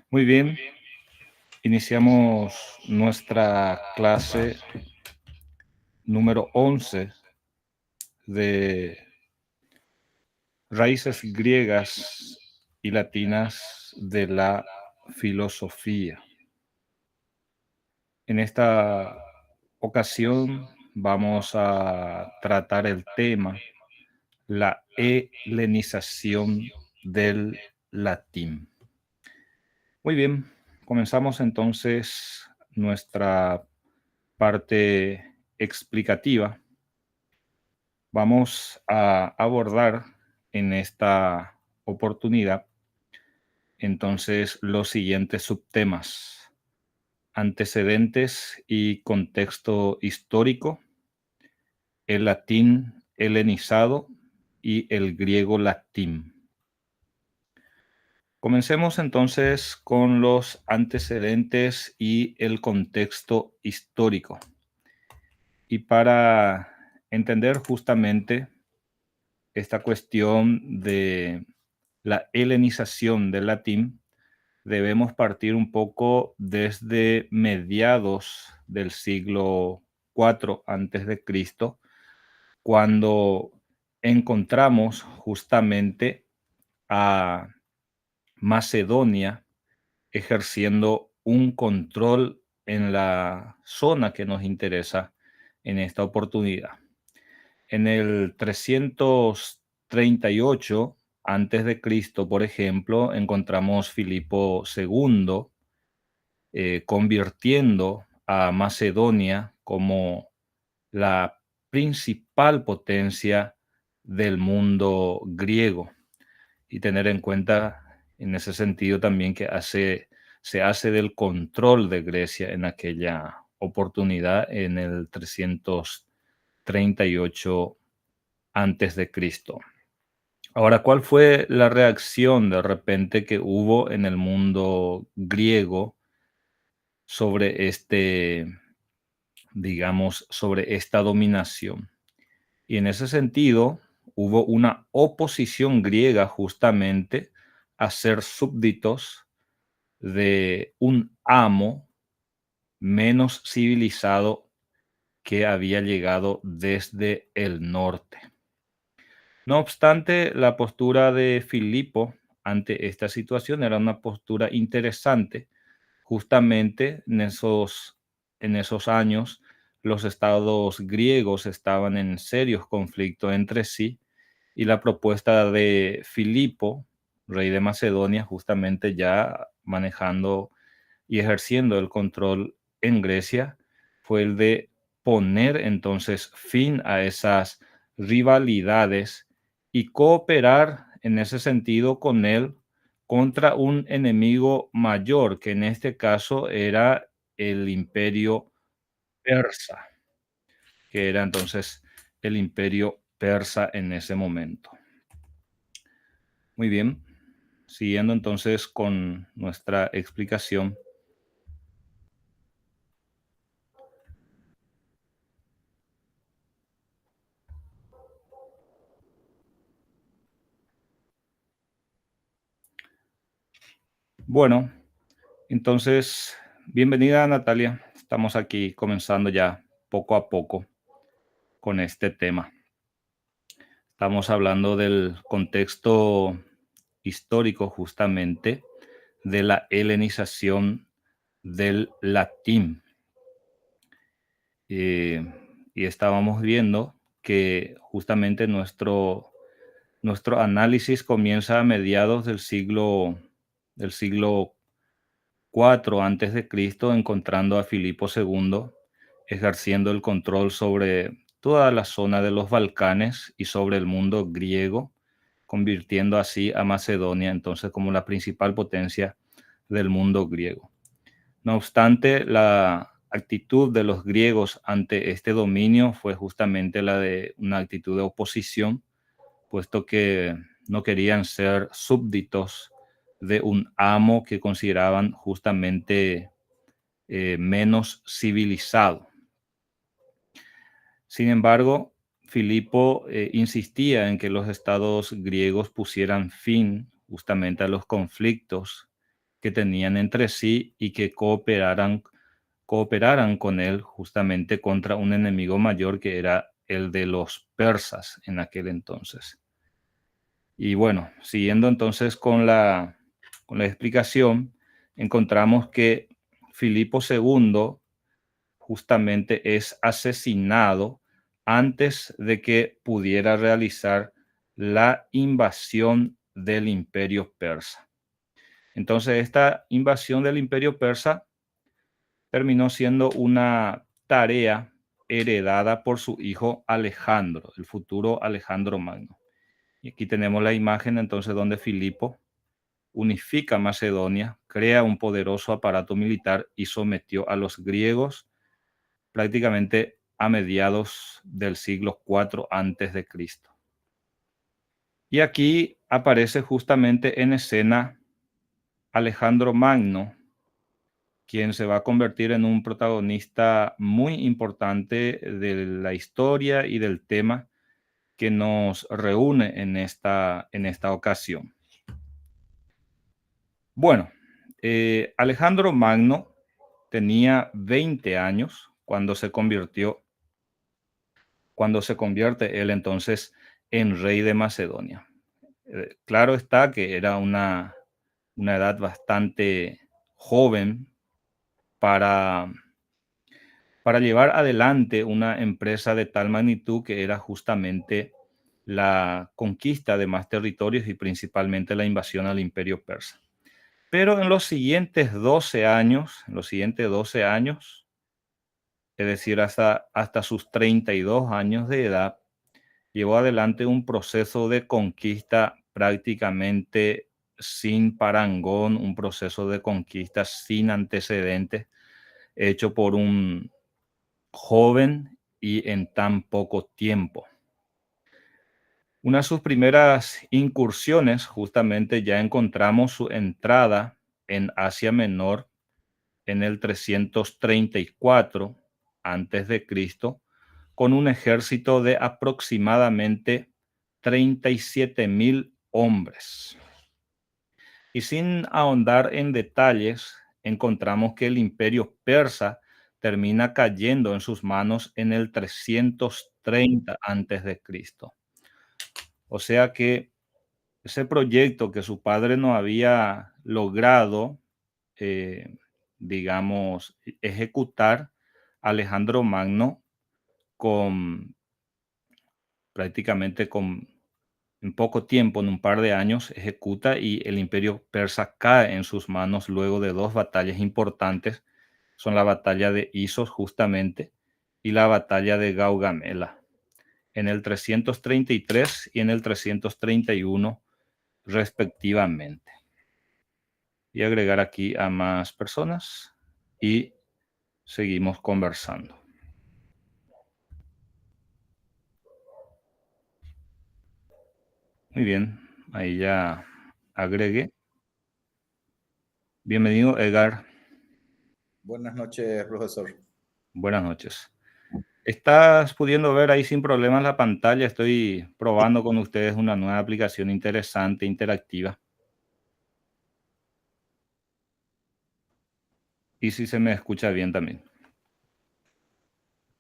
Muy bien, iniciamos nuestra clase número 11 de raíces griegas y latinas de la filosofía. En esta ocasión vamos a tratar el tema la helenización del latín. Muy bien, comenzamos entonces nuestra parte explicativa. Vamos a abordar en esta oportunidad entonces los siguientes subtemas: antecedentes y contexto histórico, el latín helenizado y el griego latín. Comencemos entonces con los antecedentes y el contexto histórico. Y para entender justamente esta cuestión de la helenización del latín, debemos partir un poco desde mediados del siglo IV antes de Cristo, cuando encontramos justamente a Macedonia ejerciendo un control en la zona que nos interesa en esta oportunidad. En el 338 antes de Cristo, por ejemplo, encontramos Filipo II convirtiendo a Macedonia como la principal potencia del mundo griego, y tener en cuenta en ese sentido también que se hace del control de Grecia en aquella oportunidad en el 338 antes de Cristo. Ahora, ¿cuál fue la reacción de repente que hubo en el mundo griego sobre sobre esta dominación? Y en ese sentido, hubo una oposición griega justamente a ser súbditos de un amo menos civilizado que había llegado desde el norte. No obstante, la postura de Filipo ante esta situación era una postura interesante. Justamente en esos años, los estados griegos estaban en serios conflictos entre sí, y la propuesta de Filipo, rey de Macedonia, justamente ya manejando y ejerciendo el control en Grecia, fue el de poner entonces fin a esas rivalidades y cooperar en ese sentido con él contra un enemigo mayor, que en este caso era el imperio persa, que era entonces el imperio persa en ese momento. Muy bien, siguiendo entonces con nuestra explicación. Bueno, entonces, bienvenida Natalia. Estamos aquí comenzando ya poco a poco con este tema. Estamos hablando del contexto histórico justamente de la helenización del latín. Y estábamos viendo que justamente nuestro análisis comienza a mediados del siglo IV antes de Cristo, encontrando a Filipo II ejerciendo el control sobre toda la zona de los Balcanes y sobre el mundo griego, convirtiendo así a Macedonia entonces como la principal potencia del mundo griego. No obstante, la actitud de los griegos ante este dominio fue justamente la de una actitud de oposición, puesto que no querían ser súbditos de un amo que consideraban justamente menos civilizado. Sin embargo, Filipo insistía en que los estados griegos pusieran fin justamente a los conflictos que tenían entre sí y que cooperaran con él justamente contra un enemigo mayor que era el de los persas en aquel entonces. Y bueno, siguiendo entonces con la explicación, encontramos que Filipo II justamente es asesinado antes de que pudiera realizar la invasión del imperio persa. Entonces, esta invasión del imperio persa terminó siendo una tarea heredada por su hijo Alejandro, el futuro Alejandro Magno. Y aquí tenemos la imagen entonces donde Filipo unifica Macedonia, crea un poderoso aparato militar y sometió a los griegos prácticamente a mediados del siglo IV antes de Cristo. Y aquí aparece justamente en escena Alejandro Magno, quien se va a convertir en un protagonista muy importante de la historia y del tema que nos reúne en esta ocasión. Bueno, Alejandro Magno tenía 20 años cuando se convierte él entonces en rey de Macedonia. Claro está que era una edad bastante joven para llevar adelante una empresa de tal magnitud que era justamente la conquista de más territorios y principalmente la invasión al imperio persa. Pero en los siguientes 12 años, es decir, hasta sus 32 años de edad, llevó adelante un proceso de conquista prácticamente sin parangón, un proceso de conquista sin antecedentes, hecho por un joven y en tan poco tiempo. Una de sus primeras incursiones, justamente ya encontramos su entrada en Asia Menor en el 334 antes de Cristo, con un ejército de aproximadamente 37.000 hombres. Y sin ahondar en detalles, encontramos que el imperio persa termina cayendo en sus manos en el 330 antes de Cristo. O sea que ese proyecto que su padre no había logrado, eh, digamos, ejecutar, Alejandro Magno con prácticamente en poco tiempo, en un par de años, ejecuta y el imperio persa cae en sus manos luego de dos batallas importantes. Son la batalla de Isos justamente y la batalla de Gaugamela en el 333 y en el 331 respectivamente. Y agregar aquí a más personas y seguimos conversando. Muy bien, ahí ya agregué. Bienvenido, Edgar. Buenas noches, profesor. Buenas noches. ¿Estás pudiendo ver ahí sin problemas la pantalla? Estoy probando con ustedes una nueva aplicación interesante, interactiva. Y si se me escucha bien también.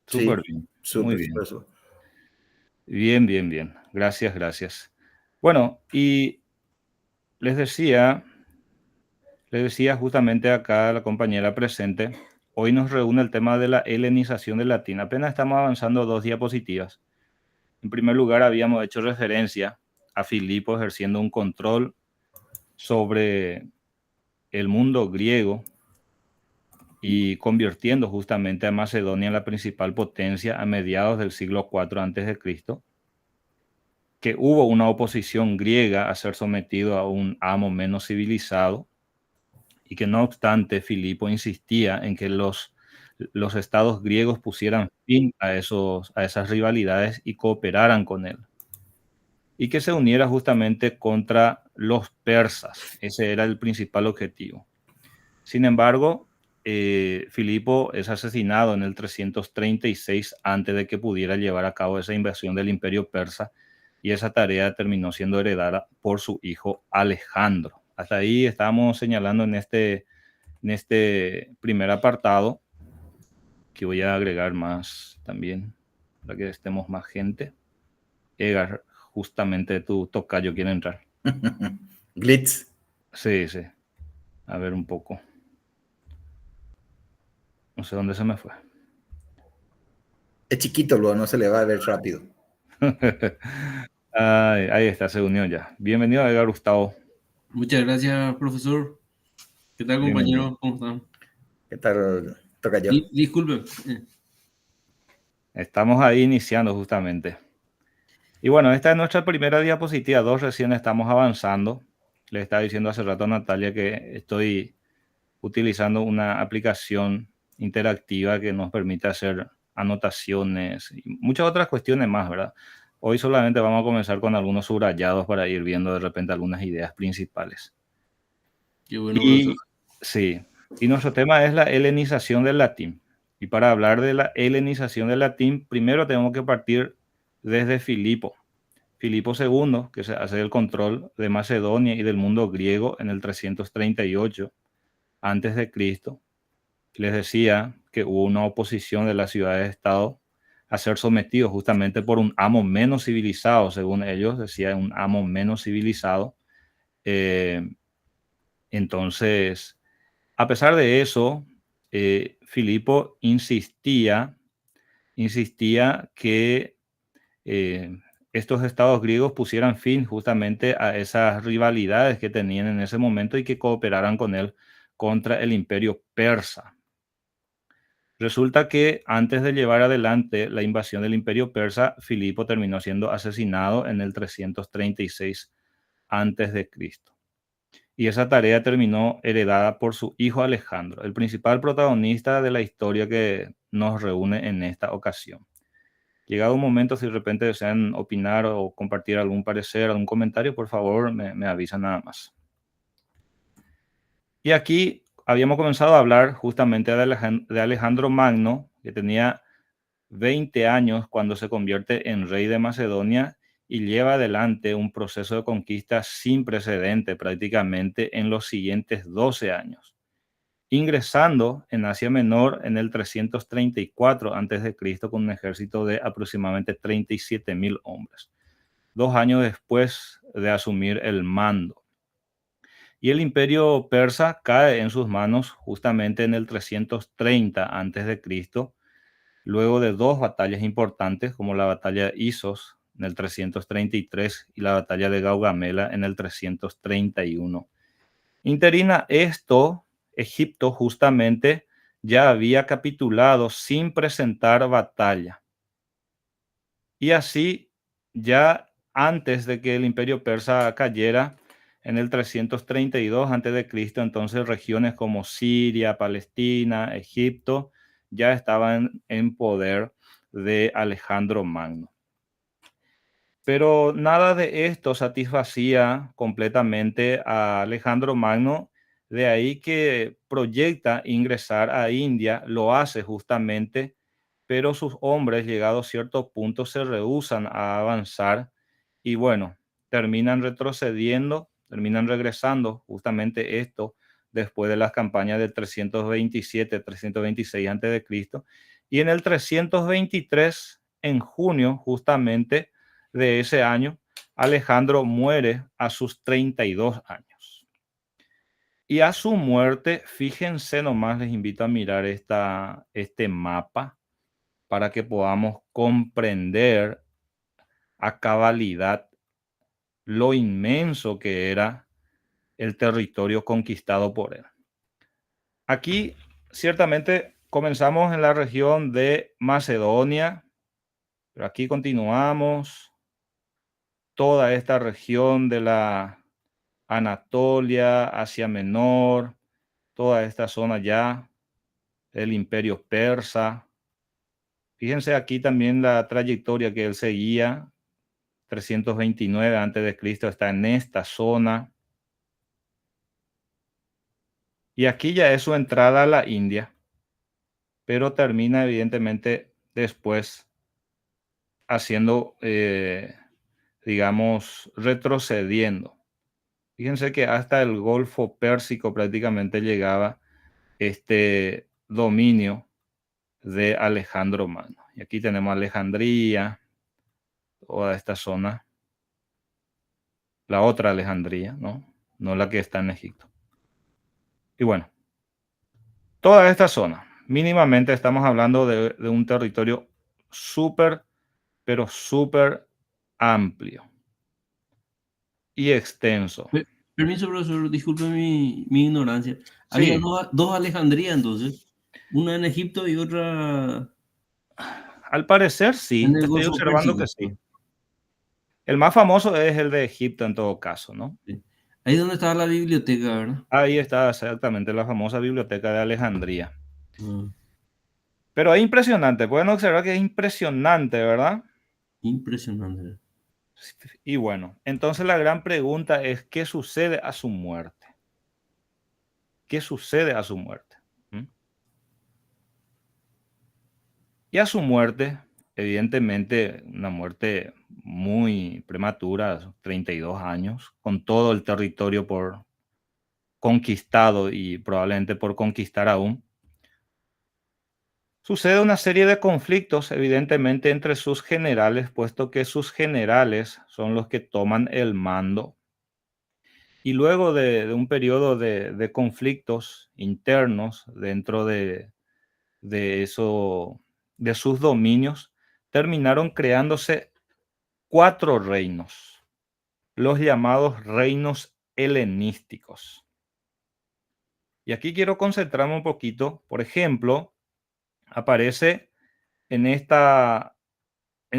Súper Sí, bien. Muy súper, bien. eso. Bien, bien, bien. Gracias, gracias. Bueno, y les decía justamente acá a la compañera presente, hoy nos reúne el tema de la helenización del latín. Apenas estamos avanzando 2 diapositivas. En primer lugar, habíamos hecho referencia a Filipo ejerciendo un control sobre el mundo griego y convirtiendo justamente a Macedonia en la principal potencia a mediados del siglo IV a.C., que hubo una oposición griega a ser sometido a un amo menos civilizado y que no obstante Filipo insistía en que los estados griegos pusieran fin a esas rivalidades y cooperaran con él, y que se uniera justamente contra los persas. Ese era el principal objetivo. Sin embargo, Filipo es asesinado en el 336 antes de que pudiera llevar a cabo esa invasión del imperio persa, y esa tarea terminó siendo heredada por su hijo Alejandro. Hasta ahí estamos señalando en este primer apartado, que voy a agregar más también para que estemos más gente. Edgar, justamente tu tocayo quiere entrar. Glitz. Sí, sí. A ver un poco. No sé dónde se me fue. Es chiquito, luego no se le va a ver rápido. Ay, ahí está, se unió ya. Bienvenido, Edgar Gustavo. Muchas gracias, profesor. ¿Qué tal, Bienvenido. compañero? ¿Cómo están? ¿Qué tal, tocayo? Disculpen. Estamos ahí iniciando justamente. Y bueno, esta es nuestra primera diapositiva 2, recién estamos avanzando. Le estaba diciendo hace rato a Natalia que estoy utilizando una aplicación interactiva que nos permite hacer anotaciones y muchas otras cuestiones más, ¿verdad? Hoy solamente vamos a comenzar con algunos subrayados para ir viendo de repente algunas ideas principales. Qué bueno, Y profesor. sí, y nuestro tema es la helenización del latín. Y para hablar de la helenización del latín, primero tenemos que partir desde Filipo. Filipo II, que se hace el control de Macedonia y del mundo griego en el 338 antes de Cristo. Les decía que hubo una oposición de las ciudades-estado a ser sometidos justamente por un amo menos civilizado, según ellos, decía un amo menos civilizado. Entonces, a pesar de eso, Filipo insistía que estos estados griegos pusieran fin justamente a esas rivalidades que tenían en ese momento y que cooperaran con él contra el imperio persa. Resulta que antes de llevar adelante la invasión del imperio persa, Filipo terminó siendo asesinado en el 336 antes de Cristo. Y esa tarea terminó heredada por su hijo Alejandro, el principal protagonista de la historia que nos reúne en esta ocasión. Llegado un momento, si de repente desean opinar o compartir algún parecer, algún comentario, por favor, me avisan nada más. Y aquí habíamos comenzado a hablar justamente de Alejandro Magno, que tenía 20 años cuando se convierte en rey de Macedonia y lleva adelante un proceso de conquista sin precedente prácticamente en los siguientes 12 años, ingresando en Asia Menor en el 334 a.C. con un ejército de aproximadamente 37.000 hombres, 2 años después de asumir el mando. Y el imperio persa cae en sus manos justamente en el 330 a.C., luego de dos batallas importantes como la batalla de Isos en el 333 y la batalla de Gaugamela en el 331. Interina esto, Egipto justamente ya había capitulado sin presentar batalla. Y así, ya antes de que el imperio persa cayera, en el 332 a.C., entonces regiones como Siria, Palestina, Egipto, ya estaban en poder de Alejandro Magno. Pero nada de esto satisfacía completamente a Alejandro Magno, de ahí que proyecta ingresar a India, lo hace justamente, pero sus hombres, llegados a cierto punto, se rehúsan a avanzar y bueno, terminan retrocediendo, terminan regresando justamente esto después de las campañas del 327, 326 a.C. Y en el 323, en junio justamente de ese año, Alejandro muere a sus 32 años. Y a su muerte, fíjense nomás, les invito a mirar este mapa para que podamos comprender a cabalidad lo inmenso que era el territorio conquistado por él. Aquí, ciertamente, comenzamos en la región de Macedonia, pero aquí continuamos toda esta región de la Anatolia, Asia Menor, toda esta zona ya del imperio persa. Fíjense aquí también la trayectoria que él seguía, 329 a.C. está en esta zona. Y aquí ya es su entrada a la India, pero termina evidentemente después haciendo, digamos, retrocediendo. Fíjense que hasta el Golfo Pérsico prácticamente llegaba este dominio de Alejandro Magno. Y aquí tenemos Alejandría, toda esta zona, la otra Alejandría, ¿no? No la que está en Egipto. Y bueno, toda esta zona, mínimamente estamos hablando de un territorio súper, pero súper amplio y extenso. Permiso, profesor, disculpe mi ignorancia. Había Sí, dos Alejandría entonces, una en Egipto y otra al parecer sí, en el estoy Golfo observando Pérsico. que sí. El más famoso es el de Egipto en todo caso, ¿no? Sí. Ahí es donde estaba la biblioteca, ¿verdad? Ahí está exactamente la famosa biblioteca de Alejandría. Ah, Pero es impresionante, pueden observar que es impresionante, ¿verdad? impresionante. Y bueno, entonces la gran pregunta es, ¿qué sucede a su muerte? ¿Qué sucede a su muerte? ¿Mm? Y a su muerte, evidentemente, una muerte muy prematura, 32 años, con todo el territorio por conquistado y probablemente por conquistar aún. Sucede una serie de conflictos, evidentemente, entre sus generales, puesto que sus generales son los que toman el mando. Y luego de un periodo de conflictos internos dentro de eso, de sus dominios, terminaron creándose 4 reinos, los llamados reinos helenísticos. Y aquí quiero concentrarme un poquito. Por ejemplo, aparece en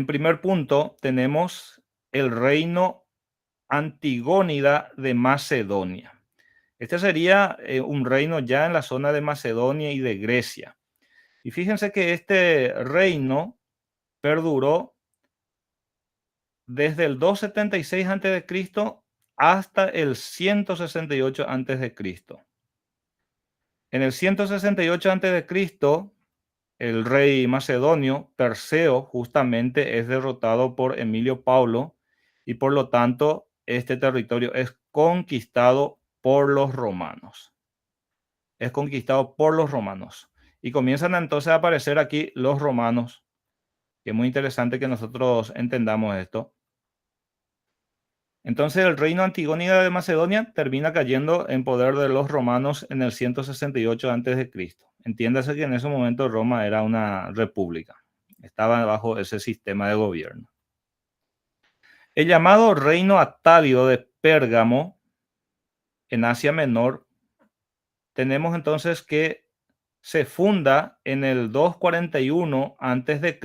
primer punto, tenemos el reino Antigónida de Macedonia. Este sería un reino ya en la zona de Macedonia y de Grecia. Y fíjense que este reino perduró desde el 276 a.C. hasta el 168 a.C. En el 168 a.C., el rey macedonio Perseo justamente es derrotado por Emilio Paulo y por lo tanto este territorio es conquistado por los romanos. Es conquistado por los romanos. Y comienzan entonces a aparecer aquí los romanos, que es muy interesante que nosotros entendamos esto. Entonces el reino Antigónida de Macedonia termina cayendo en poder de los romanos en el 168 a.C. Entiéndase que en ese momento Roma era una república, estaba bajo ese sistema de gobierno. El llamado reino atálido de Pérgamo en Asia Menor, tenemos entonces que se funda en el 241 a.C.,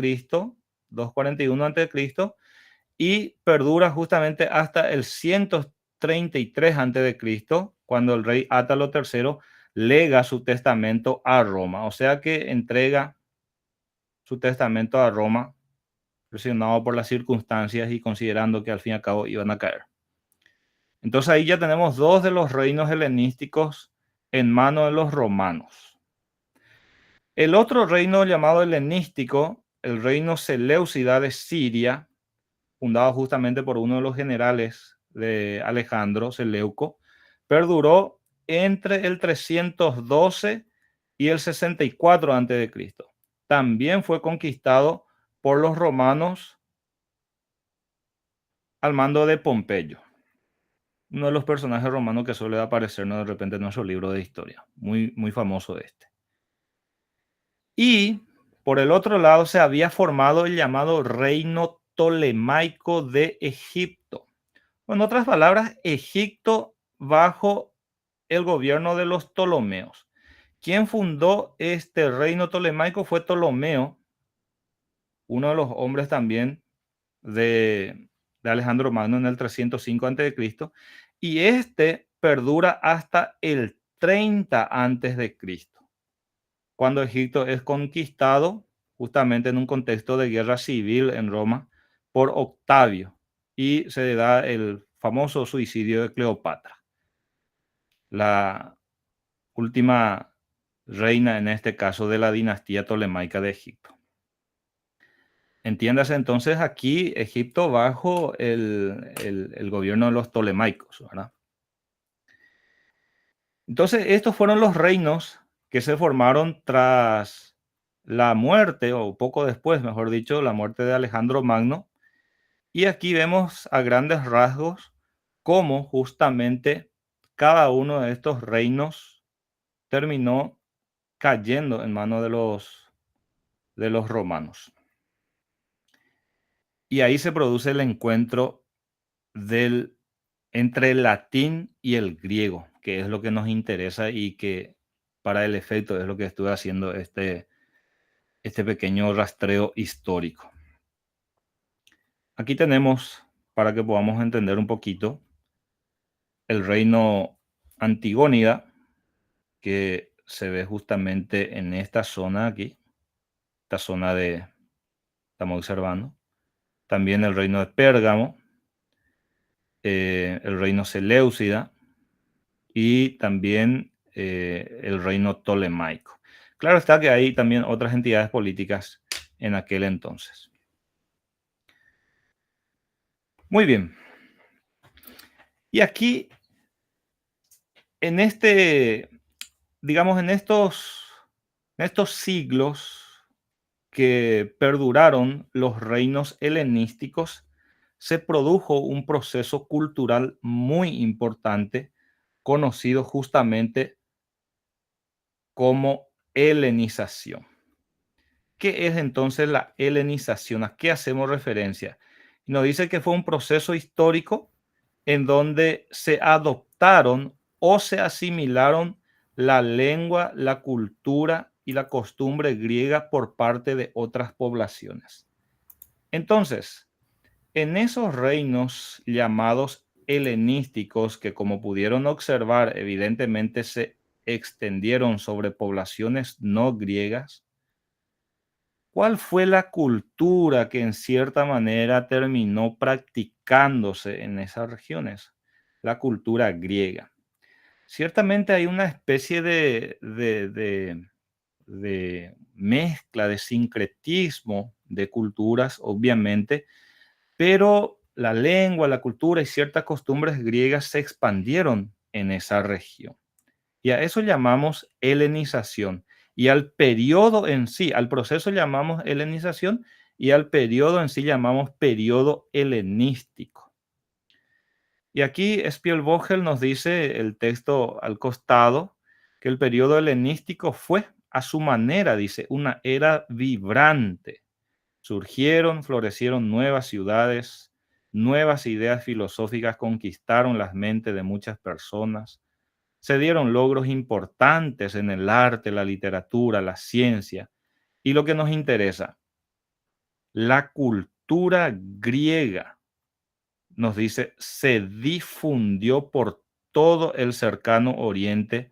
241 a.C., y perdura justamente hasta el 133 a.C., cuando el rey Átalo III lega su testamento a Roma. O sea que entrega su testamento a Roma, presionado por las circunstancias y considerando que al fin y al cabo iban a caer. Entonces ahí ya tenemos 2 de los reinos helenísticos en manos de los romanos. El otro reino llamado helenístico, el reino Seleucida de Siria, fundado justamente por uno de los generales de Alejandro, Seleuco, perduró entre el 312 y el 64 a.C. También fue conquistado por los romanos al mando de Pompeyo, uno de los personajes romanos que suele aparecernos de repente en nuestro libro de historia, muy, muy famoso este. Y por el otro lado se había formado el llamado reino tolemaico de Egipto. En otras palabras, Egipto bajo el gobierno de los Ptolomeos. Quien fundó este reino tolemaico fue Ptolomeo, uno de los hombres también de Alejandro Magno en el 305 a.C. Y este perdura hasta el 30 a.C., cuando Egipto es conquistado justamente en un contexto de guerra civil en Roma por Octavio y se da el famoso suicidio de Cleopatra, la última reina en este caso de la dinastía tolemaica de Egipto. Entiéndase entonces aquí Egipto bajo el gobierno de los tolemaicos, ¿verdad? Entonces, estos fueron los reinos que se formaron tras la muerte, o poco después, mejor dicho, la muerte de Alejandro Magno. Y aquí vemos a grandes rasgos cómo justamente cada uno de estos reinos terminó cayendo en manos de los romanos. Y ahí se produce el encuentro entre el latín y el griego, que es lo que nos interesa y que para el efecto es lo que estuve haciendo este pequeño rastreo histórico. Aquí tenemos, para que podamos entender un poquito, el reino Antigónida, que se ve justamente en esta zona aquí, esta zona de, estamos observando. También el reino de Pérgamo, el reino Seleucida y también el reino Ptolemaico. Claro está que hay también otras entidades políticas en aquel entonces. Muy bien. Y aquí, en digamos, en estos siglos que perduraron los reinos helenísticos, se produjo un proceso cultural muy importante, conocido justamente como helenización. ¿Qué es entonces la helenización? ¿A qué hacemos referencia? Nos dice que fue un proceso histórico en donde se adoptaron o se asimilaron la lengua, la cultura y la costumbre griega por parte de otras poblaciones. Entonces, en esos reinos llamados helenísticos, que como pudieron observar, evidentemente se extendieron sobre poblaciones no griegas, ¿cuál fue la cultura que en cierta manera terminó practicándose en esas regiones? La cultura griega. Ciertamente hay una especie de mezcla, de sincretismo de culturas, obviamente, pero la lengua, la cultura y ciertas costumbres griegas se expandieron en esa región. Y a eso llamamos helenización. Y al periodo en sí, al proceso llamamos helenización y al periodo en sí llamamos periodo helenístico. Y aquí Spielvogel nos dice, el texto al costado, que el periodo helenístico fue, a su manera, dice, una era vibrante. Surgieron, florecieron nuevas ciudades, nuevas ideas filosóficas conquistaron las mentes de muchas personas. Se dieron logros importantes en el arte, la literatura, la ciencia. Y lo que nos interesa, la cultura griega, nos dice, se difundió por todo el cercano oriente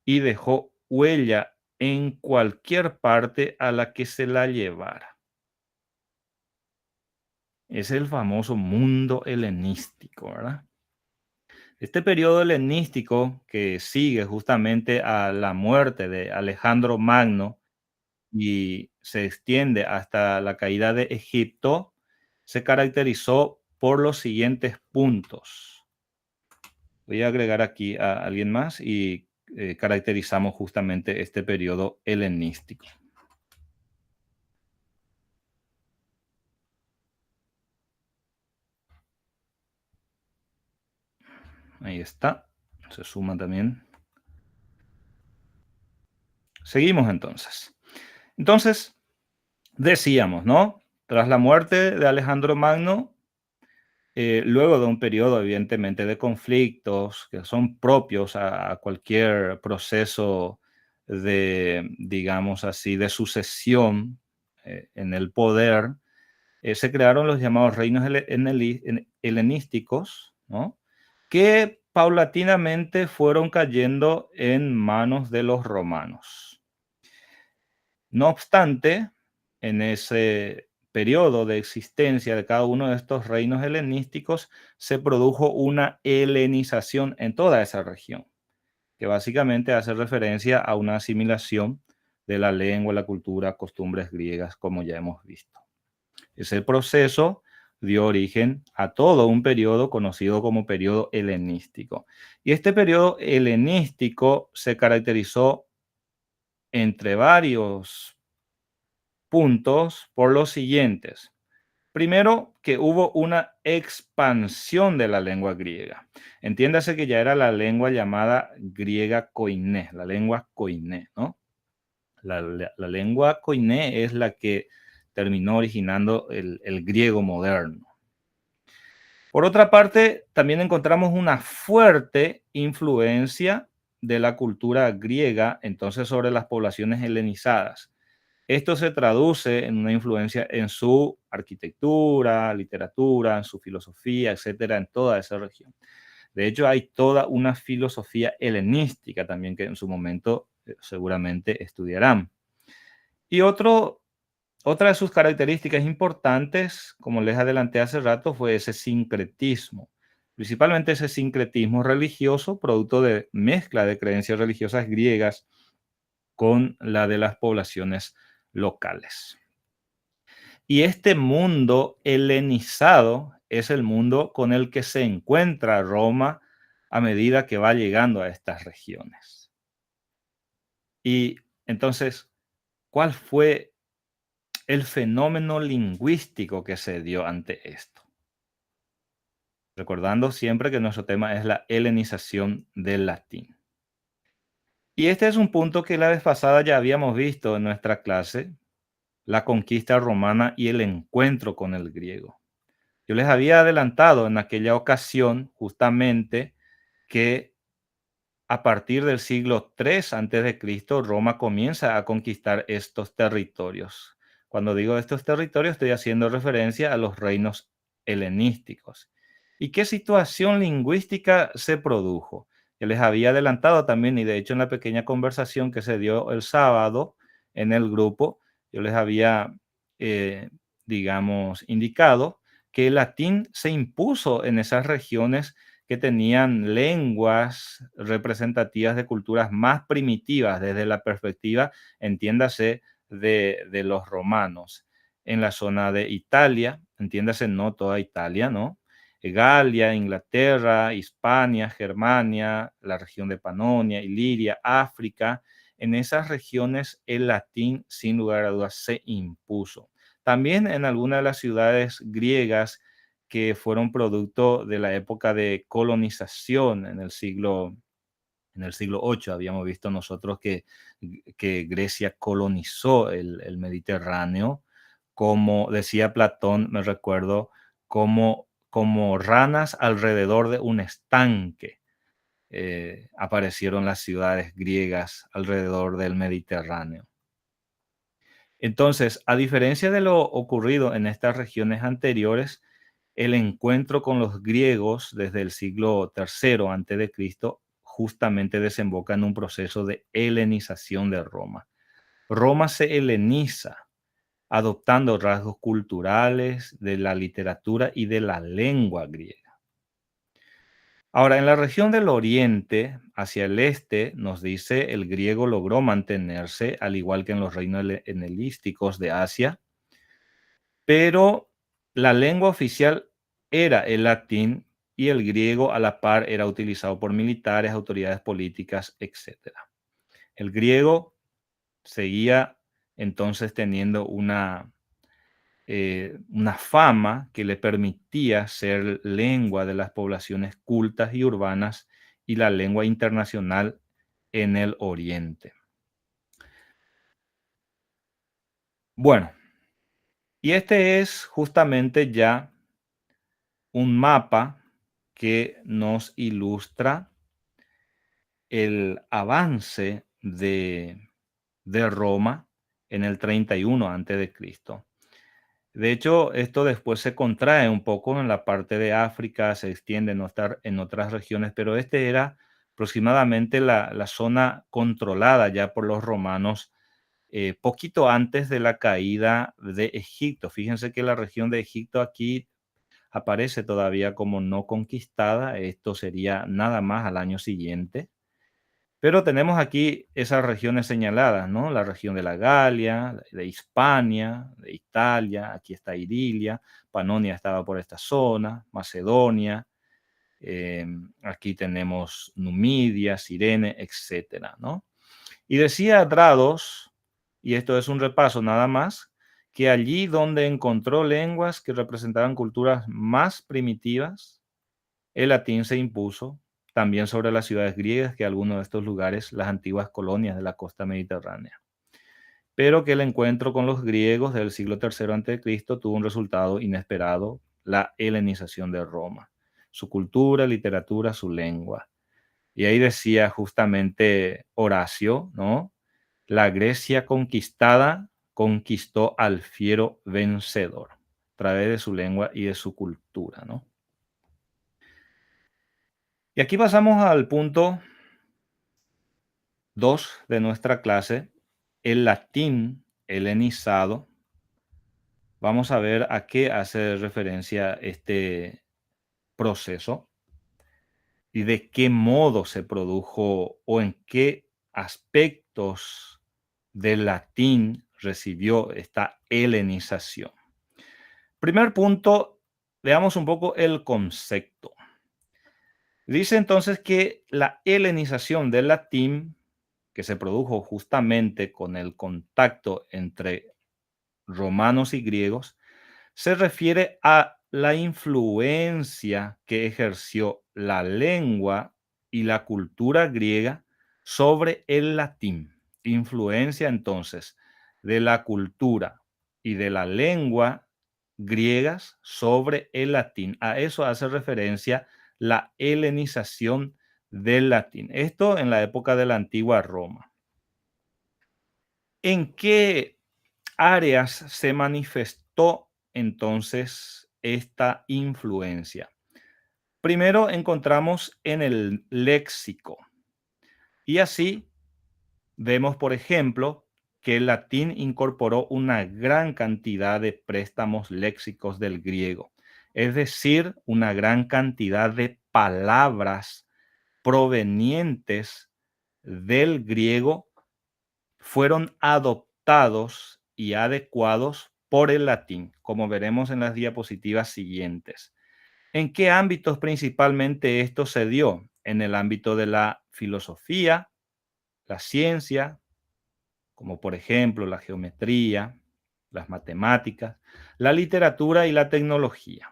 y dejó huella en cualquier parte a la que se la llevara. Es el famoso mundo helenístico, ¿verdad? Este periodo helenístico que sigue justamente a la muerte de Alejandro Magno y se extiende hasta la caída de Egipto, se caracterizó por los siguientes puntos. Voy a agregar aquí a alguien más y caracterizamos justamente este periodo helenístico. Ahí está. Se suma también. Seguimos entonces. Entonces, decíamos, ¿no? Tras la muerte de Alejandro Magno, luego de un periodo evidentemente de conflictos que son propios a cualquier proceso de, digamos así, de sucesión en el poder, se crearon los llamados reinos helenísticos, ¿no? Que paulatinamente fueron cayendo en manos de los romanos. No obstante, en ese periodo de existencia de cada uno de estos reinos helenísticos, se produjo una helenización en toda esa región, que básicamente hace referencia a una asimilación de la lengua, la cultura, costumbres griegas, como ya hemos visto. Ese proceso dio origen a todo un periodo conocido como periodo helenístico. Y este periodo helenístico se caracterizó entre varios puntos por los siguientes. Primero, que hubo una expansión de la lengua griega. Entiéndase que ya era la lengua llamada griega koiné, la lengua koiné, ¿no? La lengua koiné es la que terminó originando el griego moderno. Por otra parte, también encontramos una fuerte influencia de la cultura griega, entonces, sobre las poblaciones helenizadas. Esto se traduce en una influencia en su arquitectura, literatura, en su filosofía, etcétera, en toda esa región. De hecho, hay toda una filosofía helenística también que en su momento seguramente estudiarán. Y otra de sus características importantes, como les adelanté hace rato, fue ese sincretismo. Principalmente ese sincretismo religioso, producto de mezcla de creencias religiosas griegas con la de las poblaciones locales. Y este mundo helenizado es el mundo con el que se encuentra Roma a medida que va llegando a estas regiones. Y entonces, ¿cuál fue el fenómeno lingüístico que se dio ante esto? Recordando siempre que nuestro tema es la helenización del latín. Y este es un punto que la vez pasada ya habíamos visto en nuestra clase, la conquista romana y el encuentro con el griego. Yo les había adelantado en aquella ocasión justamente que a partir del siglo III a.C., Roma comienza a conquistar estos territorios. Cuando digo estos territorios, estoy haciendo referencia a los reinos helenísticos. ¿Y qué situación lingüística se produjo? Yo les había adelantado también, y de hecho en la pequeña conversación que se dio el sábado en el grupo, yo les había, digamos, indicado que el latín se impuso en esas regiones que tenían lenguas representativas de culturas más primitivas desde la perspectiva, entiéndase, de los romanos. En la zona de Italia, entiéndase, no toda Italia, ¿no? Galia, Inglaterra, Hispania, Germania, la región de Panonia, Iliria, África. En esas regiones el latín, sin lugar a dudas, se impuso. También en algunas de las ciudades griegas que fueron producto de la época de colonización en el siglo VIII. Habíamos visto nosotros que Grecia colonizó el Mediterráneo, como decía Platón, me recuerdo, como ranas alrededor de un estanque. Aparecieron las ciudades griegas alrededor del Mediterráneo. Entonces, a diferencia de lo ocurrido en estas regiones anteriores, el encuentro con los griegos desde el siglo III a.C. justamente desemboca en un proceso de helenización de Roma. Roma se heleniza, adoptando rasgos culturales de la literatura y de la lengua griega. Ahora, en la región del oriente, hacia el este, nos dice, el griego logró mantenerse, al igual que en los reinos helenísticos de Asia, pero la lengua oficial era el latín y el griego a la par era utilizado por militares, autoridades políticas, etc. El griego seguía entonces teniendo una fama que le permitía ser lengua de las poblaciones cultas y urbanas y la lengua internacional en el oriente. Bueno, y este es justamente ya un mapa que nos ilustra el avance de Roma en el 31 a.C. De hecho, esto después se contrae un poco en la parte de África, se extiende en otras regiones, pero este era aproximadamente la zona controlada ya por los romanos poquito antes de la caída de Egipto. Fíjense que la región de Egipto aquí aparece todavía como no conquistada. Esto sería nada más al año siguiente. Pero tenemos aquí esas regiones señaladas, ¿no? La región de la Galia, de Hispania, de Italia, aquí está Iliria, Panonia estaba por esta zona, Macedonia, aquí tenemos Numidia, Cirene, etcétera, ¿no? Y decía Drados, y esto es un repaso nada más, que allí donde encontró lenguas que representaban culturas más primitivas, el latín se impuso también sobre las ciudades griegas que algunos de estos lugares, las antiguas colonias de la costa mediterránea. Pero que el encuentro con los griegos del siglo III a.C. tuvo un resultado inesperado, la helenización de Roma, su cultura, literatura, su lengua. Y ahí decía justamente Horacio, ¿no? La Grecia conquistada conquistó al fiero vencedor a través de su lengua y de su cultura, ¿no? Y aquí pasamos al punto 2 de nuestra clase, el latín helenizado. Vamos a ver a qué hace referencia este proceso y de qué modo se produjo o en qué aspectos del latín recibió esta helenización. Primer punto, veamos un poco el concepto. Dice entonces que la helenización del latín, que se produjo justamente con el contacto entre romanos y griegos, se refiere a la influencia que ejerció la lengua y la cultura griega sobre el latín. Influencia entonces de la cultura y de la lengua griegas sobre el latín. A eso hace referencia la helenización del latín. Esto en la época de la antigua Roma. ¿En qué áreas se manifestó entonces esta influencia? Primero encontramos en el léxico. Y así vemos, por ejemplo, que el latín incorporó una gran cantidad de préstamos léxicos del griego, es decir, una gran cantidad de palabras provenientes del griego fueron adoptados y adecuados por el latín, como veremos en las diapositivas siguientes. ¿En qué ámbitos principalmente esto se dio? En el ámbito de la filosofía, la ciencia, como por ejemplo la geometría, las matemáticas, la literatura y la tecnología.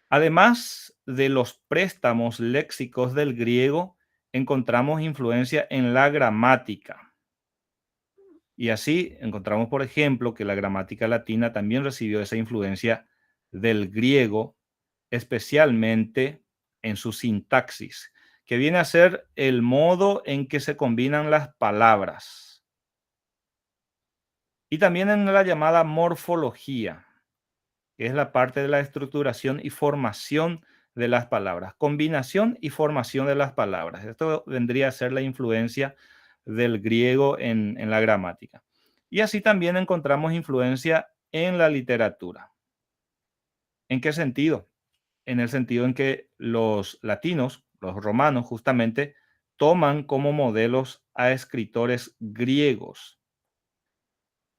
Además de los préstamos léxicos del griego, encontramos influencia en la gramática. Y así encontramos, por ejemplo, que la gramática latina también recibió esa influencia del griego, especialmente en su sintaxis, que viene a ser el modo en que se combinan las palabras. Y también en la llamada morfología, que es la parte de la estructuración y formación de las palabras, combinación y formación de las palabras. Esto vendría a ser la influencia del griego en la gramática. Y así también encontramos influencia en la literatura. ¿En qué sentido? En el sentido en que los latinos, los romanos justamente, toman como modelos a escritores griegos.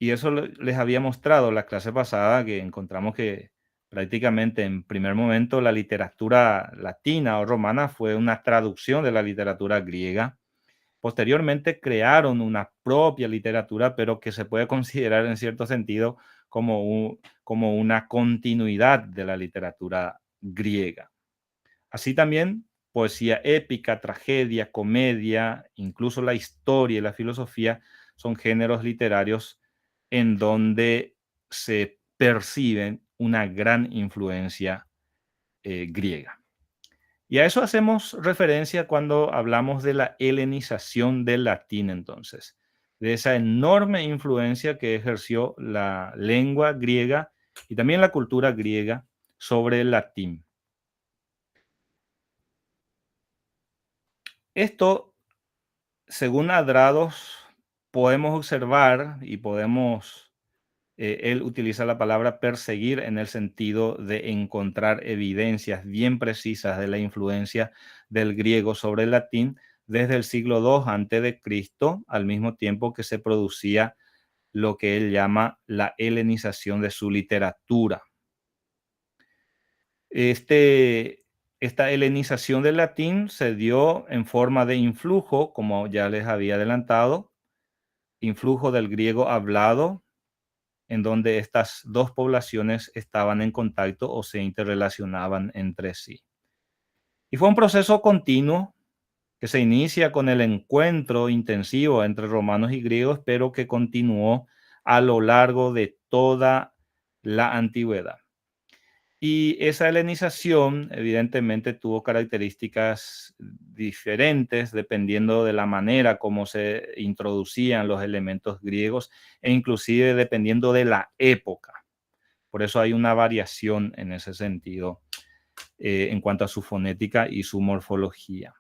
Y eso les había mostrado la clase pasada, que encontramos que prácticamente en primer momento la literatura latina o romana fue una traducción de la literatura griega. Posteriormente crearon una propia literatura, pero que se puede considerar en cierto sentido como una continuidad de la literatura griega. Así también poesía épica, tragedia, comedia, incluso la historia y la filosofía son géneros literarios en donde se perciben una gran influencia griega. Y a eso hacemos referencia cuando hablamos de la helenización del latín, entonces, de esa enorme influencia que ejerció la lengua griega y también la cultura griega sobre el latín. Esto, según Adrados, podemos observar y podemos, él utiliza la palabra perseguir en el sentido de encontrar evidencias bien precisas de la influencia del griego sobre el latín, desde el siglo II antes de Cristo, al mismo tiempo que se producía lo que él llama la helenización de su literatura. Esta helenización del latín se dio en forma de influjo, como ya les había adelantado, influjo del griego hablado, en donde estas dos poblaciones estaban en contacto o se interrelacionaban entre sí. Y fue un proceso continuo que se inicia con el encuentro intensivo entre romanos y griegos, pero que continuó a lo largo de toda la antigüedad. Y esa helenización evidentemente tuvo características diferentes dependiendo de la manera como se introducían los elementos griegos e inclusive dependiendo de la época. Por eso hay una variación en ese sentido en cuanto a su fonética y su morfología.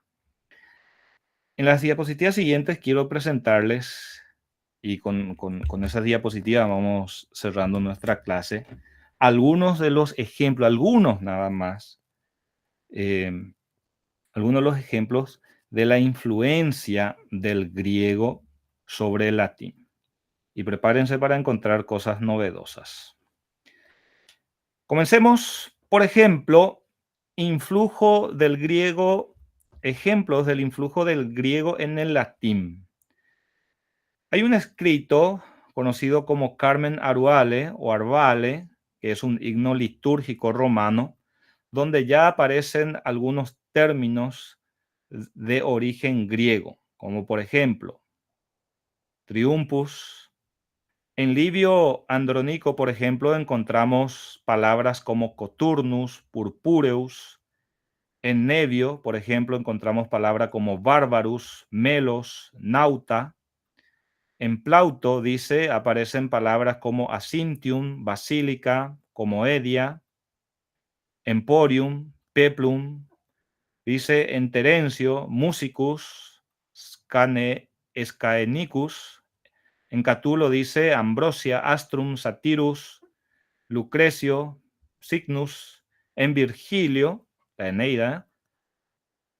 En las diapositivas siguientes quiero presentarles, y con esas diapositivas vamos cerrando nuestra clase, algunos de los ejemplos, algunos nada más, algunos de los ejemplos de la influencia del griego sobre el latín. Y prepárense para encontrar cosas novedosas. Comencemos, por ejemplo, ejemplos del influjo del griego en el latín. Hay un escrito conocido como Carmen Aruale o Arbale, que es un himno litúrgico romano, donde ya aparecen algunos términos de origen griego, como por ejemplo, triumpus. En Livio Andrónico, por ejemplo, encontramos palabras como coturnus, purpureus. En Nevio, por ejemplo, encontramos palabras como barbarus, melos, nauta. En Plauto, dice, aparecen palabras como asintium, basílica, como edia. Emporium, peplum. Dice en Terencio, musicus, scaenicus. En Catulo dice ambrosia, astrum, satirus, Lucrecio, Cygnus. En Virgilio, la Eneida,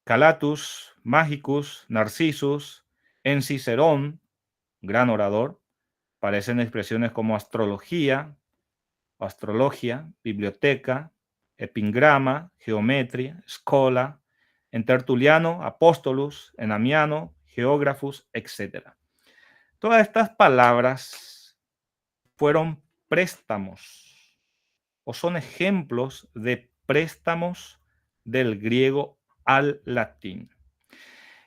Calatus, magicus, narcissus. En Cicerón, gran orador, aparecen expresiones como astrología, astrologia, biblioteca, epingrama, geometría, escola. En Tertuliano, apostolus. En Amiano, geógrafus, etc. Todas estas palabras fueron préstamos o son ejemplos de préstamos del griego al latín.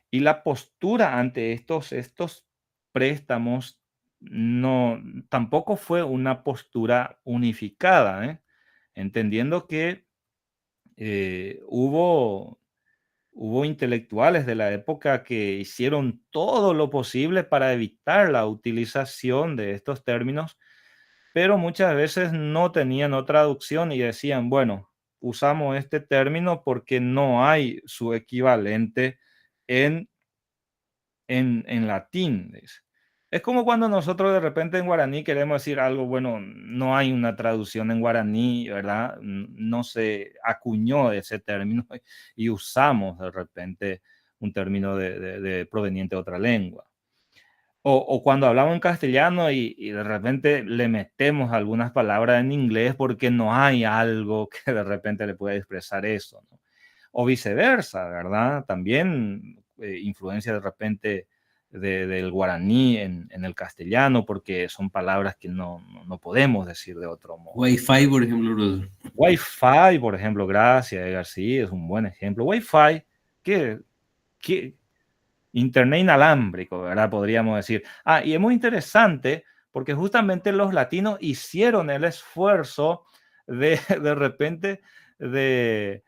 Y la postura ante estos préstamos tampoco fue una postura unificada, ¿eh? Entendiendo que hubo intelectuales de la época que hicieron todo lo posible para evitar la utilización de estos términos, pero muchas veces no tenían otra traducción y decían, bueno, usamos este término porque no hay su equivalente en latín. Es como cuando nosotros de repente en guaraní queremos decir algo, bueno, no hay una traducción en guaraní, ¿verdad? No se acuñó ese término y usamos de repente un término proveniente de otra lengua. O cuando hablamos en castellano y de repente le metemos algunas palabras en inglés porque no hay algo que de repente le pueda expresar eso, ¿no? O viceversa, ¿verdad? También influencia de repente del guaraní en el castellano porque son palabras que no podemos decir de otro modo. Wi-Fi, por ejemplo, brother. Wi-Fi, por ejemplo, gracias, Edgar, sí, es un buen ejemplo. Wi-Fi, ¿qué? Internet inalámbrico, ¿verdad? Podríamos decir. Y es muy interesante porque justamente los latinos hicieron el esfuerzo de repente de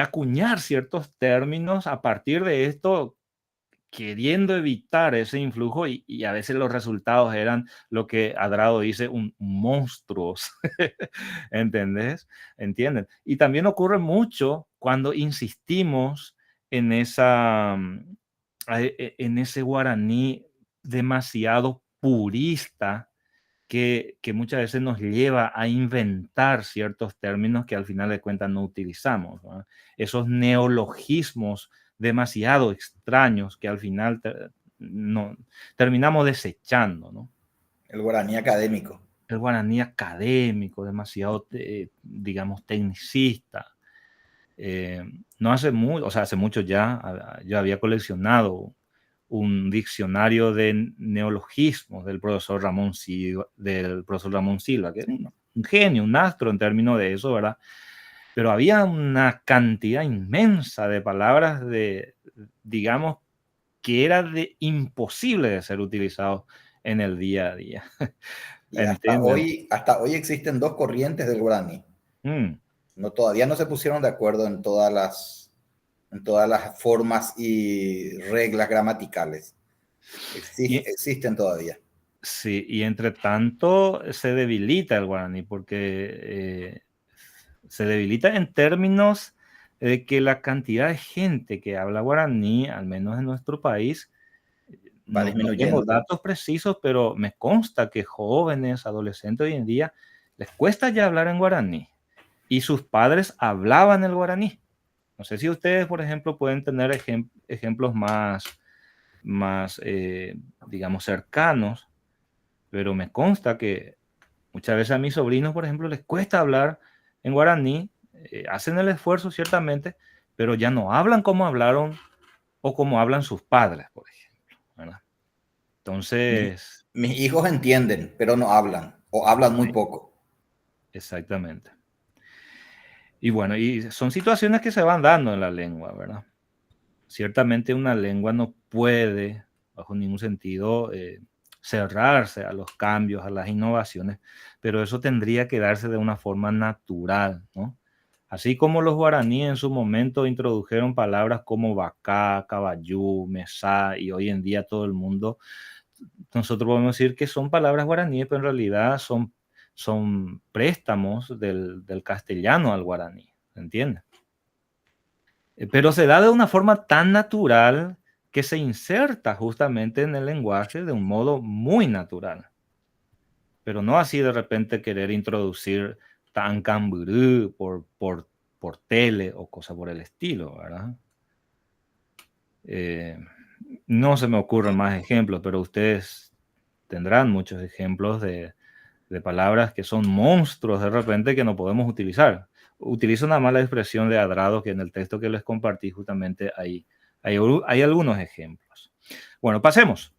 acuñar ciertos términos a partir de esto, queriendo evitar ese influjo y a veces los resultados eran lo que Adrado dice, un monstruos. ¿Entendés? ¿Entienden? Y también ocurre mucho cuando insistimos en ese guaraní demasiado purista que muchas veces nos lleva a inventar ciertos términos que al final de cuentas no utilizamos, ¿no? Esos neologismos demasiado extraños que al final no, terminamos desechando, ¿no? El guaraní académico. El guaraní académico, demasiado, digamos, tecnicista. No hace mucho, o sea, hace mucho ya, yo había coleccionado un diccionario de neologismos del profesor Ramón Silva, que es un genio, un astro en términos de eso, ¿verdad? Pero había una cantidad inmensa de palabras digamos, que era imposible de ser utilizado en el día a día. Y hasta ¿Entienden? hoy existen dos corrientes del guaraní. Mm. No, todavía no se pusieron de acuerdo en todas las formas y reglas gramaticales. Y, Existen todavía. sí, y entre tanto se debilita el guaraní porque se debilita en términos de que la cantidad de gente que habla guaraní, al menos en nuestro país, Va no tengo disminuyendo. datos precisos, pero me consta que jóvenes, adolescentes hoy en día, les cuesta ya hablar en guaraní y sus padres hablaban el guaraní. No sé si ustedes, por ejemplo, pueden tener ejemplos más digamos, cercanos, pero me consta que muchas veces a mis sobrinos, por ejemplo, les cuesta hablar en guaraní, hacen el esfuerzo ciertamente, pero ya no hablan como hablaron o como hablan sus padres, por ejemplo, ¿verdad? Mis, Entonces, mis hijos entienden, pero no hablan o hablan muy sí, poco. exactamente. Y bueno, y son situaciones que se van dando en la lengua, ¿verdad? Ciertamente una lengua no puede, bajo ningún sentido, cerrarse a los cambios, a las innovaciones, pero eso tendría que darse de una forma natural, ¿no? Así como los guaraníes en su momento introdujeron palabras como bacá, cabayú, mesá, y hoy en día todo el mundo, nosotros podemos decir que son palabras guaraníes, pero en realidad son préstamos del castellano al guaraní, ¿entiendes? Pero se da de una forma tan natural que se inserta justamente en el lenguaje de un modo muy natural. Pero no así de repente querer introducir tan camburú por tele o cosa por el estilo, ¿verdad? Eh, no se me ocurren más ejemplos, pero ustedes tendrán muchos ejemplos de palabras que son monstruos de repente que no podemos utilizar. Utilizo una mala expresión de adrado que en el texto que les compartí justamente hay algunos ejemplos. Bueno, pasemos.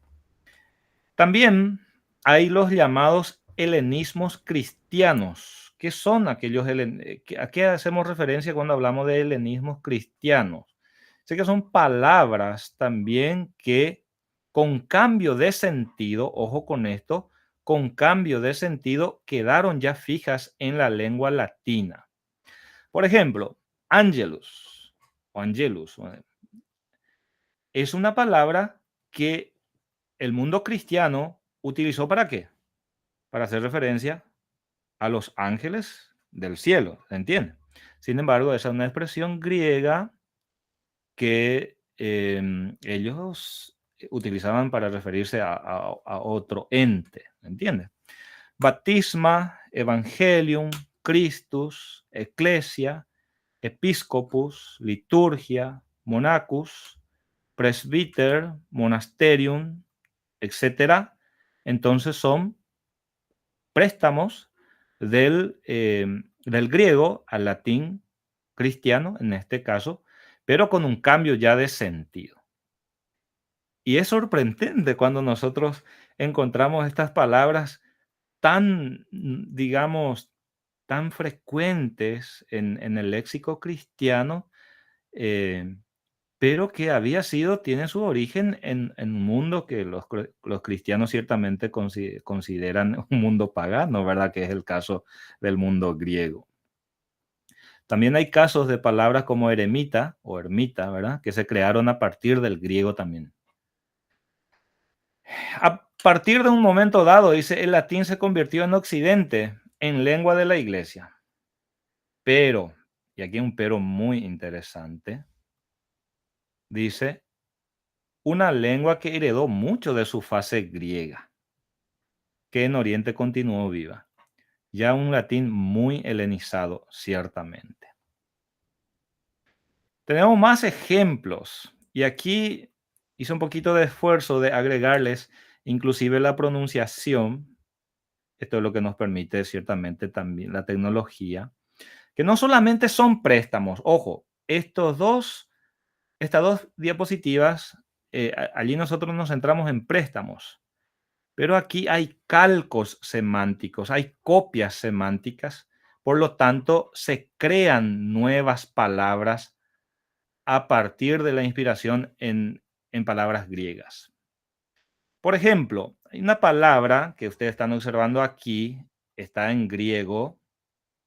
También hay los llamados helenismos cristianos. ¿Qué son aquellos a qué hacemos referencia cuando hablamos de helenismos cristianos? Sé que son palabras también que con cambio de sentido, ojo con esto, con cambio de sentido quedaron ya fijas en la lengua latina. Por ejemplo, angelus o angelus es una palabra que el mundo cristiano utilizó ¿para qué? Para hacer referencia a los ángeles del cielo, ¿se entiende? Sin embargo, esa es una expresión griega que ellos utilizaban para referirse a otro ente, ¿entiendes? Baptisma, Evangelium, Christus, Ecclesia, Episcopus, Liturgia, Monacus, Presbyter, Monasterium, etcétera. Entonces son préstamos del griego al latín cristiano, en este caso, pero con un cambio ya de sentido. Y es sorprendente cuando nosotros encontramos estas palabras tan, digamos, tan frecuentes en el léxico cristiano, eh, pero que tiene su origen en un mundo que los cristianos ciertamente consideran un mundo pagano, ¿verdad? Que es el caso del mundo griego. También hay casos de palabras como eremita o ermita, ¿verdad? Que se crearon a partir del griego también. A partir de un momento dado, dice, el latín se convirtió en Occidente, en lengua de la iglesia. Pero, y aquí hay un pero muy interesante, dice, una lengua que heredó mucho de su fase griega, que en Oriente continuó viva. Ya un latín muy helenizado, ciertamente. Tenemos más ejemplos y aquí hice un poquito de esfuerzo de agregarles inclusive la pronunciación. Esto es lo que nos permite ciertamente también la tecnología, que no solamente son préstamos. Ojo, estas dos diapositivas, allí nosotros nos centramos en préstamos, pero aquí hay calcos semánticos, hay copias semánticas, por lo tanto se crean nuevas palabras a partir de la inspiración en palabras griegas. Por ejemplo, hay una palabra que ustedes están observando aquí, está en griego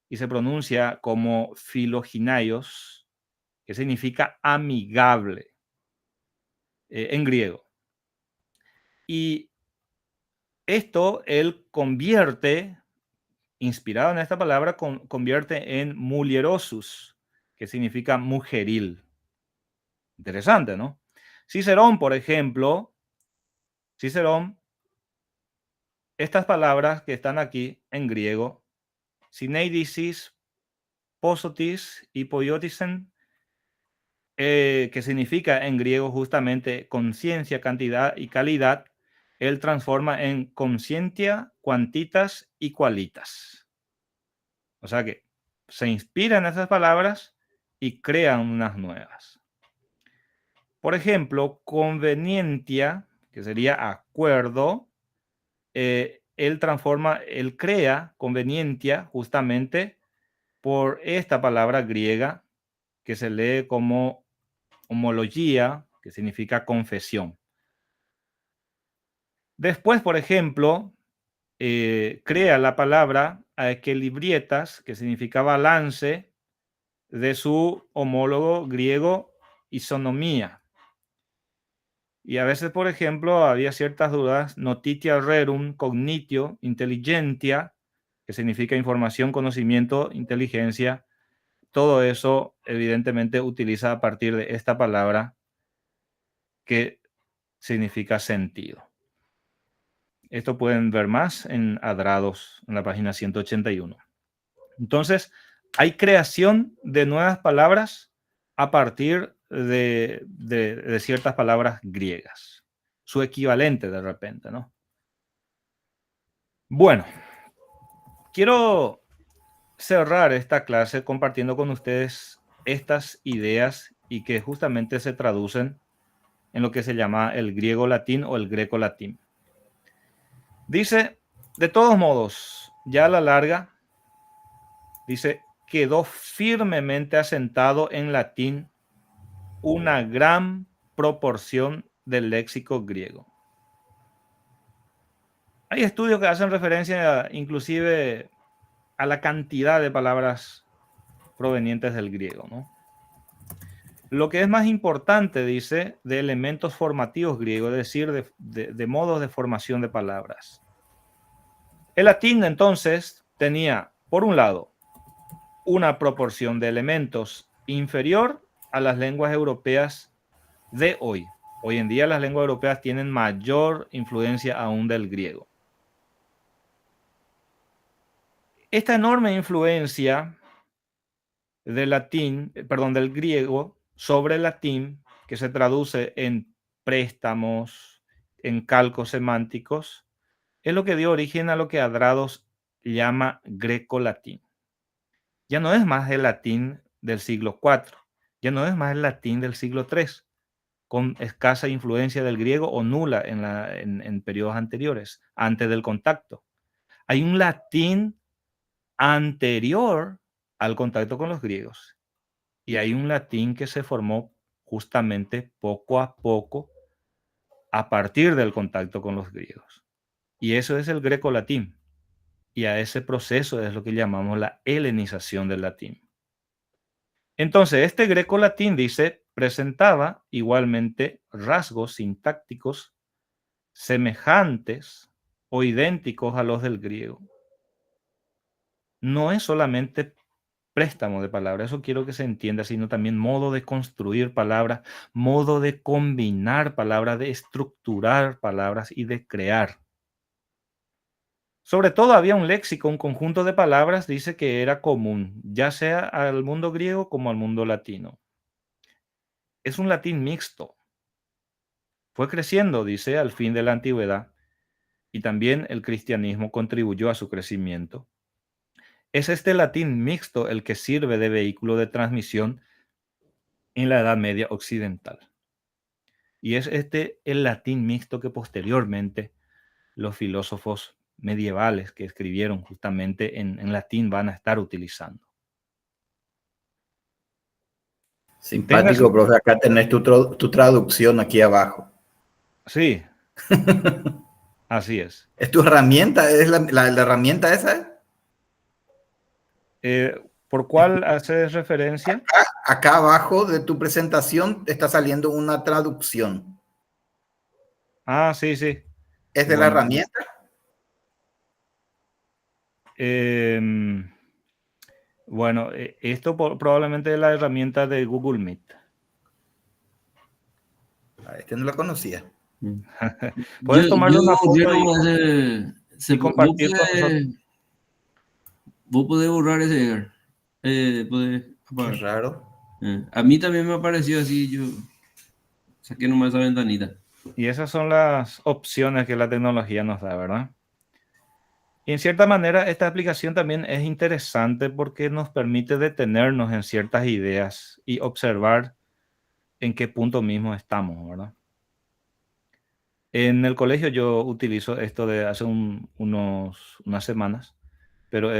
y se pronuncia como filoginaios, que significa amigable en griego. Y esto él convierte, inspirado en esta palabra, convierte en mulierosus, que significa mujeril. Interesante, ¿no? Cicerón, por ejemplo, Cicerón, estas palabras que están aquí en griego, sineidisis, posotis y poiotisen, que significa en griego justamente conciencia, cantidad y calidad, él transforma en conscientia, quantitas y qualitas. O sea que se inspira en esas palabras y crean unas nuevas. Por ejemplo, convenientia, que sería acuerdo, él crea convenientia justamente por esta palabra griega que se lee como homología, que significa confesión. Después, por ejemplo, crea la palabra equilibrietas, que significa balance, de su homólogo griego isonomía. Y a veces, por ejemplo, había ciertas dudas, notitia rerum, cognitio, intelligentia, que significa información, conocimiento, inteligencia. Todo eso, evidentemente, utiliza a partir de esta palabra que significa sentido. Esto pueden ver más en Adrados, en la página 181. Entonces, hay creación de nuevas palabras a partir de ciertas palabras griegas. Su equivalente de repente, ¿no? Bueno, quiero cerrar esta clase compartiendo con ustedes estas ideas y que justamente se traducen en lo que se llama el griego-latín o el greco-latín. Dice, de todos modos, ya a la larga, dice, quedó firmemente asentado en latín una gran proporción del léxico griego. Hay estudios que hacen referencia inclusive a la cantidad de palabras provenientes del griego, ¿no? Lo que es más importante, dice, de elementos formativos griegos, es decir, de modos de formación de palabras. El latín, entonces, tenía, por un lado, una proporción de elementos inferior a las lenguas europeas de hoy. Hoy en día las lenguas europeas tienen mayor influencia aún del griego. Esta enorme influencia del griego sobre el latín, que se traduce en préstamos, en calcos semánticos, es lo que dio origen a lo que Adrados llama greco-latín. Ya no es más el latín del siglo IV, ya no es más el latín del siglo III, con escasa influencia del griego o nula en periodos anteriores, antes del contacto. Hay un latín anterior al contacto con los griegos y hay un latín que se formó justamente poco a poco a partir del contacto con los griegos. Y eso es el greco-latín. Y a ese proceso es lo que llamamos la helenización del latín. Entonces, este greco-latín, dice, presentaba igualmente rasgos sintácticos semejantes o idénticos a los del griego. No es solamente préstamo de palabras, eso quiero que se entienda, sino también modo de construir palabras, modo de combinar palabras, de estructurar palabras y de crear. Sobre todo había un léxico, un conjunto de palabras, dice que era común, ya sea al mundo griego como al mundo latino. es un latín mixto. Fue creciendo, dice, al fin de la antigüedad, y también el cristianismo contribuyó a su crecimiento. Es este latín mixto el que sirve de vehículo de transmisión en la Edad Media occidental. Y es este el latín mixto que posteriormente los filósofos medievales que escribieron justamente en latín van a estar utilizando. Simpático, profe. Acá tenés tu traducción aquí abajo. Sí, así es. ¿Es tu herramienta? ¿Es la herramienta esa? ¿Por cuál haces referencia? Acá abajo de tu presentación está saliendo una traducción. Ah, sí, sí. ¿Es de la herramienta? Bueno, esto probablemente es la herramienta de Google Meet. Este no lo conocía. Puedes tomarle una foto y compartir compartir con nosotros. Vos podés borrar ese. Podés apagar. Qué raro. A mí también me apareció así, yo saqué nomás esa ventanita. Y esas son las opciones que la tecnología nos da, ¿verdad? Y en cierta manera esta aplicación también es interesante porque nos permite detenernos en ciertas ideas y observar en qué punto mismo estamos, ¿verdad? En el colegio yo utilizo esto de hace unas semanas, pero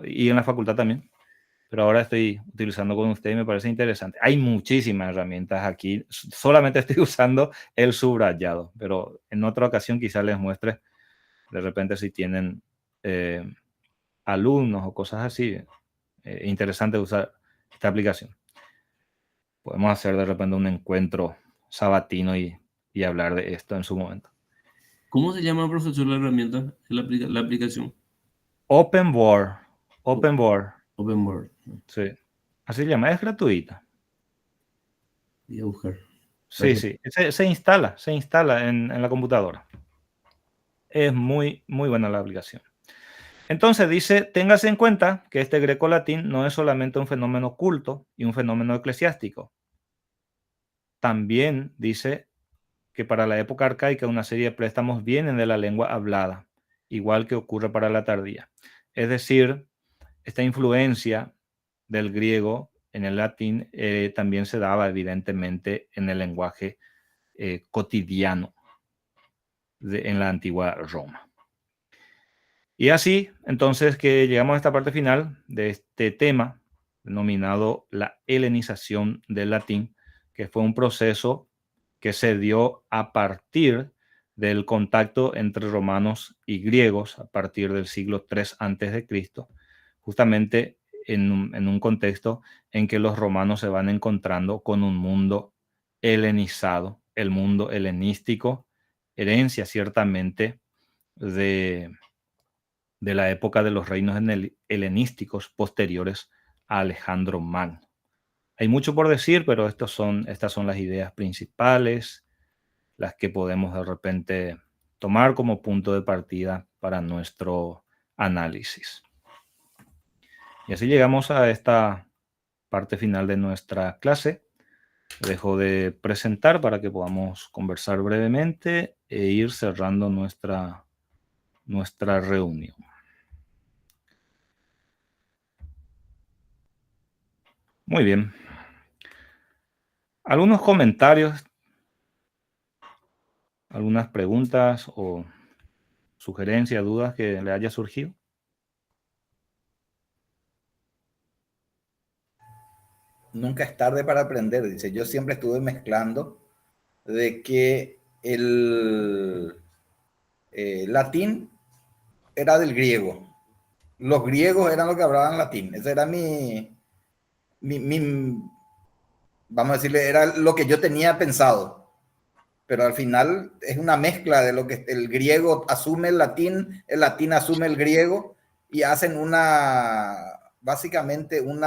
y en la facultad también, pero ahora estoy utilizando con usted y me parece interesante. Hay muchísimas herramientas aquí, solamente estoy usando el subrayado, pero en otra ocasión quizás les muestre de repente si tienen alumnos o cosas así, interesante usar esta aplicación. Podemos hacer de repente un encuentro sabatino y hablar de esto en su momento. ¿Cómo se llama, profesor, la herramienta, la aplicación? OpenBoard. OpenBoard. OpenBoard. Sí. Así se llama. Es gratuita. Voy a buscar. Sí, sí. Se instala en la computadora. Es muy, muy buena la aplicación. Entonces dice, téngase en cuenta que este greco-latín no es solamente un fenómeno culto y un fenómeno eclesiástico. También dice que para la época arcaica una serie de préstamos vienen de la lengua hablada, igual que ocurre para la tardía. Es decir, esta influencia del griego en el latín también se daba evidentemente en el lenguaje cotidiano en la antigua Roma. Y así, entonces, que llegamos a esta parte final de este tema, denominado la helenización del latín, que fue un proceso que se dio a partir del contacto entre romanos y griegos a partir del siglo III a.C., justamente en un contexto en que los romanos se van encontrando con un mundo helenizado, el mundo helenístico, herencia ciertamente de la época de los reinos helenísticos posteriores a Alejandro Magno. Hay mucho por decir, pero estas son las ideas principales, las que podemos de repente tomar como punto de partida para nuestro análisis. Y así llegamos a esta parte final de nuestra clase. Dejo de presentar para que podamos conversar brevemente e ir cerrando nuestra reunión. Muy bien. ¿Algunos comentarios? ¿Algunas preguntas o sugerencias, dudas que le haya surgido? Nunca es tarde para aprender, dice. Yo siempre estuve mezclando de que el latín era del griego. Los griegos eran los que hablaban latín. Ese era vamos a decirle, era lo que yo tenía pensado. Pero al final es una mezcla de lo que el griego asume el latín asume el griego y hacen básicamente un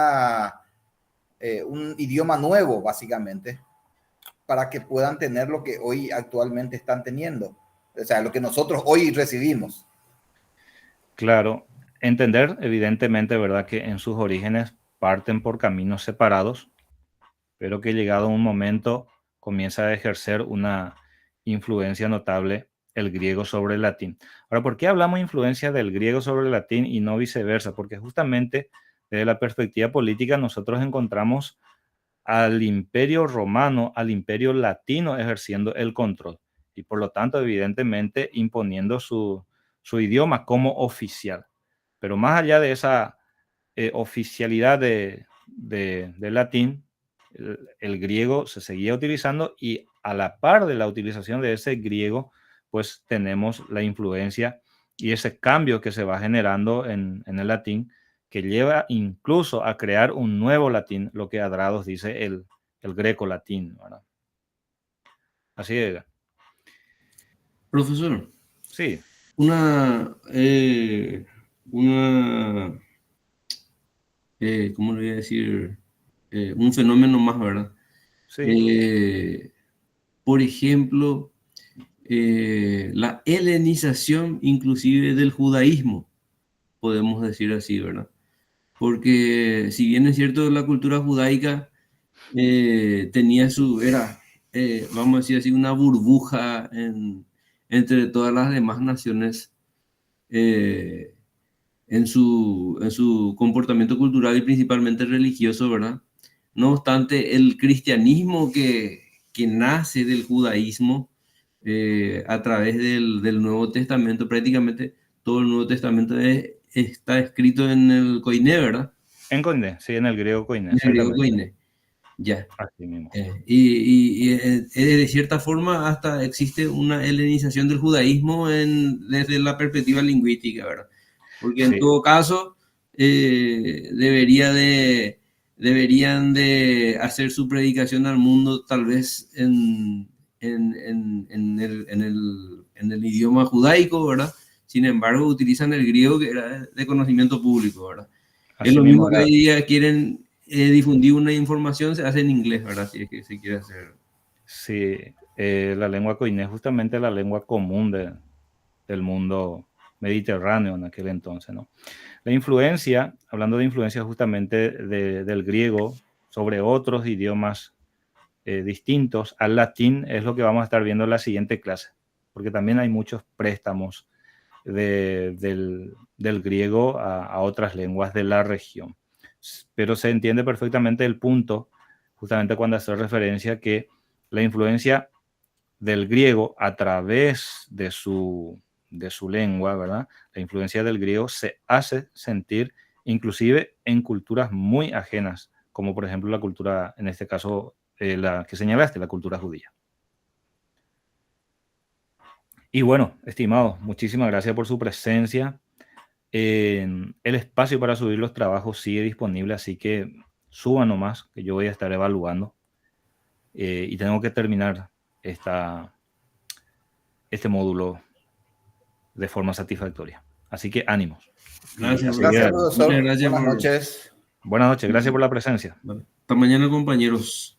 idioma nuevo, básicamente, para que puedan tener lo que hoy actualmente están teniendo. O sea, lo que nosotros hoy recibimos. Claro, entender evidentemente, ¿verdad?, que en sus orígenes parten por caminos separados, pero que llegado un momento comienza a ejercer una influencia notable el griego sobre el latín. Ahora, ¿por qué hablamos de influencia del griego sobre el latín y no viceversa? Porque justamente desde la perspectiva política nosotros encontramos al imperio romano, al imperio latino ejerciendo el control y por lo tanto evidentemente imponiendo su idioma como oficial. Pero más allá de esa oficialidad de latín, el griego se seguía utilizando y a la par de la utilización de ese griego, pues tenemos la influencia y ese cambio que se va generando en el latín, que lleva incluso a crear un nuevo latín, lo que Adrados dice el greco-latín, ¿verdad? Así es. Profesor, Sí, ¿cómo le voy a decir? Un fenómeno más, ¿verdad? sí. Por ejemplo, la helenización inclusive del judaísmo, podemos decir así, ¿verdad? Porque si bien es cierto, la cultura judaica tenía vamos a decir así, una burbuja entre todas las demás naciones eh, en su comportamiento cultural y principalmente religioso, ¿verdad? No obstante, el cristianismo que nace del judaísmo a través del Nuevo Testamento, prácticamente todo el Nuevo Testamento está escrito en el Koiné, ¿verdad? En Koiné, sí, en el griego Koiné, En el griego exactamente. Koiné, ya. Así mismo. De cierta forma hasta existe una helenización del judaísmo desde la perspectiva lingüística, ¿verdad? Porque en Sí. todo caso deberían de hacer su predicación al mundo tal vez en el idioma judaico, ¿verdad? Sin embargo, utilizan el griego, que era de conocimiento público, ¿verdad? Así Es lo mismo mismo que era. hoy día quieren difundir una información, se hace en inglés, ¿verdad? Si es que se quiere hacer. Sí, la lengua koiné es justamente la lengua común del mundo mediterráneo en aquel entonces, ¿no? La influencia, hablando de influencia justamente del griego sobre otros idiomas distintos al latín, es lo que vamos a estar viendo en la siguiente clase, porque también hay muchos préstamos del griego a otras lenguas de la región. Pero se entiende perfectamente el punto, justamente cuando hace referencia que la influencia del griego a través de su lengua, ¿verdad? La influencia del griego se hace sentir inclusive en culturas muy ajenas, como por ejemplo la cultura, en este caso, la que señalaste, la cultura judía. Y bueno, estimado, muchísimas gracias por su presencia. El espacio para subir los trabajos sigue disponible, así que suba nomás, que yo voy a estar evaluando. Y tengo que terminar este módulo de forma satisfactoria. Así que ánimos. Gracias, Gracias, profesor. profesor. Muchas gracias Buenas noches. Buenas noches, gracias por la presencia. Hasta mañana, compañeros.